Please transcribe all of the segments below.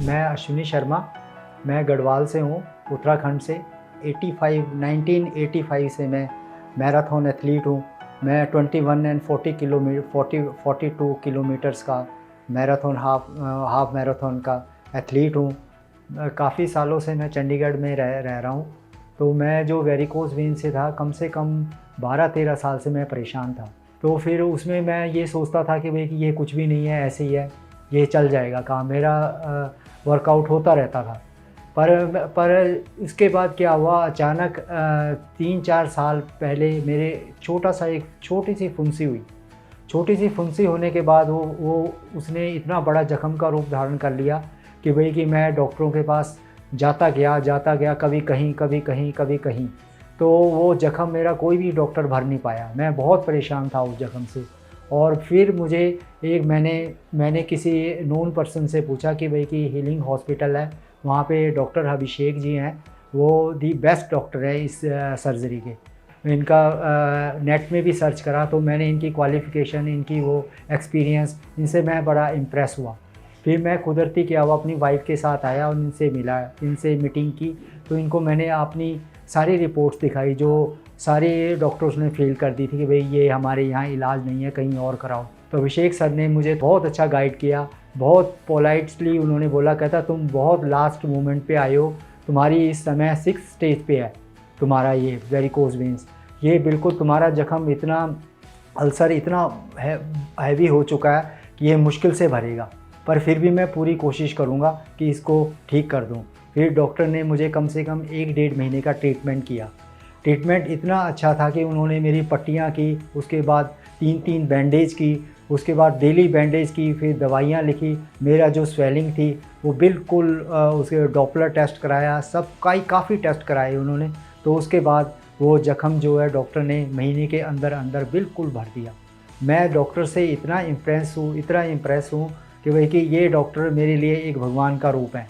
मैं अश्विनी शर्मा, मैं गढ़वाल से हूँ, उत्तराखंड से। 1985 से मैं मैराथन एथलीट हूँ। मैं 21 एंड 42 किलोमीटर्स का मैराथन हाफ मैराथन का एथलीट हूँ। काफ़ी सालों से मैं चंडीगढ़ में रह रहा हूँ। तो मैं जो वेरिकोज वेन से था, कम से कम 12-13 साल से मैं परेशान था। तो फिर उसमें मैं ये सोचता था कि भाई कि ये कुछ भी नहीं है, ऐसे ही है, ये चल जाएगा काम। मेरा वर्कआउट होता रहता था। पर इसके बाद क्या हुआ, अचानक 3-4 साल पहले मेरे एक छोटी सी फुंसी हुई। छोटी सी फुंसी होने के बाद वो उसने इतना बड़ा जख्म का रूप धारण कर लिया कि भाई कि मैं डॉक्टरों के पास जाता गया, कभी कहीं। तो वो जख्म मेरा कोई भी डॉक्टर भर नहीं पाया। मैं बहुत परेशान था उस जख्म से। और फिर मुझे मैंने किसी नोन पर्सन से पूछा कि भाई कि हीलिंग हॉस्पिटल है, वहाँ पे डॉक्टर अभिषेक जी हैं, वो दी बेस्ट डॉक्टर है इस सर्जरी के। इनका नेट में भी सर्च करा तो मैंने इनकी क्वालिफ़िकेशन, इनकी वो एक्सपीरियंस, इनसे मैं बड़ा इम्प्रेस हुआ। फिर मैं कुदरती क्या हुआ, अपनी वाइफ के साथ आया और इनसे मिला, इनसे मीटिंग की। तो इनको मैंने अपनी सारी रिपोर्ट्स दिखाई जो सारे डॉक्टर्स ने फेल कर दी थी कि भाई ये हमारे यहाँ इलाज नहीं है, कहीं और कराओ। तो अभिषेक सर ने मुझे बहुत अच्छा गाइड किया, बहुत पोलाइटली उन्होंने बोला, कहता तुम बहुत लास्ट मोमेंट पे आए हो, तुम्हारी इस समय 6th स्टेज पे है तुम्हारा ये वेरिकोज वेन्स। ये बिल्कुल तुम्हारा जख्म इतना, अल्सर इतना हैवी हो चुका है कि ये मुश्किल से भरेगा, पर फिर भी मैं पूरी कोशिश करूँगा कि इसको ठीक कर दूँ। फिर डॉक्टर ने मुझे कम से कम 1-1.5 महीने का ट्रीटमेंट किया। ट्रीटमेंट इतना अच्छा था कि उन्होंने मेरी पट्टियाँ की, उसके बाद 3-3 बैंडेज की, उसके बाद डेली बैंडेज की, फिर दवाइयाँ लिखी। मेरा जो स्वेलिंग थी वो बिल्कुल उसके डॉपलर टेस्ट कराया, सब काफ़ी टेस्ट कराए उन्होंने। तो उसके बाद वो जख्म जो है डॉक्टर ने महीने के अंदर अंदर बिल्कुल भर दिया। मैं डॉक्टर से इतना इम्प्रेस हूँ कि भाई कि ये डॉक्टर मेरे लिए एक भगवान का रूप है।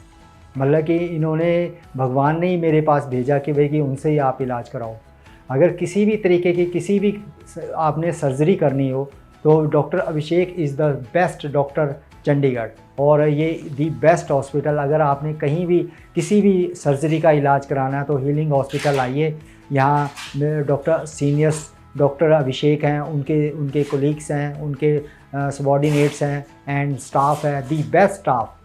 मतलब कि इन्होंने, भगवान ने ही मेरे पास भेजा कि भाई कि उनसे ही आप इलाज कराओ। अगर किसी भी तरीके की किसी भी आपने सर्जरी करनी हो तो doctor Abhishek is the best doctor Chandigarh, और ये दी बेस्ट हॉस्पिटल। अगर आपने कहीं भी किसी भी सर्जरी का इलाज कराना है तो हीलिंग हॉस्पिटल आइए। यहाँ डॉक्टर सीनियर्स डॉक्टर अभिषेक हैं, उनके कोलीग्स हैं, उनके सबॉर्डिनेट्स हैं एंड स्टाफ है, दी बेस्ट स्टाफ।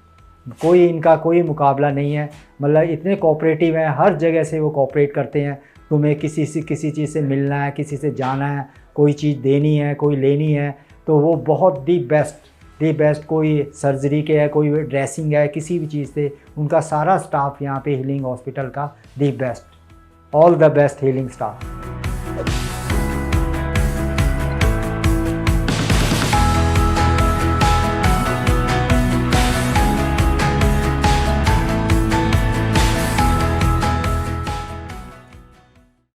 इनका कोई मुकाबला नहीं है। मतलब इतने कोऑपरेटिव हैं, हर जगह से वो कोऑपरेट करते हैं। तुम्हें किसी चीज़ से मिलना है, किसी से जाना है, कोई चीज़ देनी है, कोई लेनी है, तो वो बहुत दी बेस्ट। कोई सर्जरी के है, कोई ड्रेसिंग है, किसी भी चीज़ से, उनका सारा स्टाफ यहाँ पे हीलिंग हॉस्पिटल का the best. All the best healing staff.